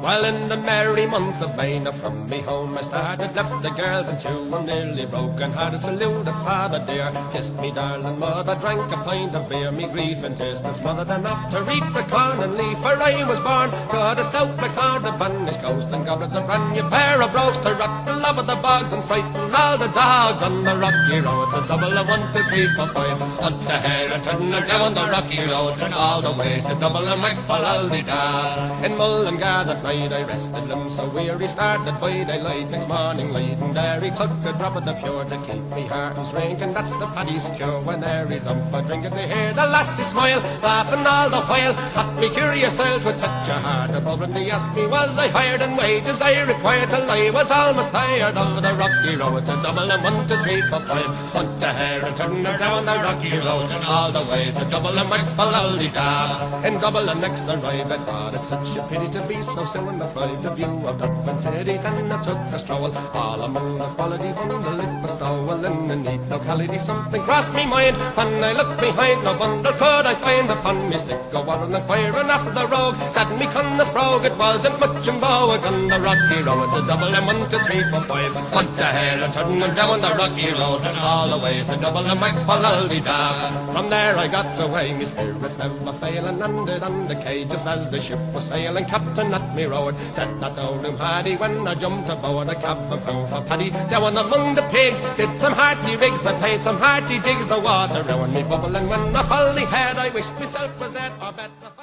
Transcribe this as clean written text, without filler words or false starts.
While in the merry month of May, now from me home I started, left the girls and two, I'm nearly broken hearted, saluted father dear, kissed me darling mother, drank a pint of beer, me grief and tears to smothered enough to reap the corn and leaf, for I was born, God a stout McLeod, a banished ghost and goblins, and brand new pair of brogues to rock the love of the bogs and frighten all the dogs on the rocky road. It's a double of 1, 2, 3, 4, 5, hunt the hare and turn her down the rocky road, and all the ways to double and make for all the da. In Mullingar that night I rested limbs so weary, started by daylight next morning light, and there he took a drop of the pure to keep me heart and drink, and that's the paddy's cure. When there he's on for drinking, they hear the lassie smile, laughing all the while at me curious style to touch a heart above, and they asked me was I hired and wages I required till I was almost tired of the rocky road. To double and 1, 2, 3, 4, 5, hunt a hare and turn her down the rocky road, and all the way to double and make for da. In double and next arrived, I thought it such a pity to be so soon deprived of view of Dublin city. Then I took a stroll all among the quality bundle it was stowel in a neat locality. Something crossed me mind when I looked behind, no bundle could I find upon me stick. Go on and inquiring after the rogue, said me Conneth brogue, it wasn't much in vogue on the rocky road. To double and 1, 2, 3, 4, 5, hunt a hare and turn them down the rocky road, and all the ways to double and make for da. From there I got away, me spirits never failing, landed on the quay just as the ship was sailing. Captain at me road said that no room had he, when I jumped aboard a cabin found for Paddy. Down among the pigs, did some hearty rigs and played some hearty jigs, the water round me bubbling when I fully had I wished myself was dead or better.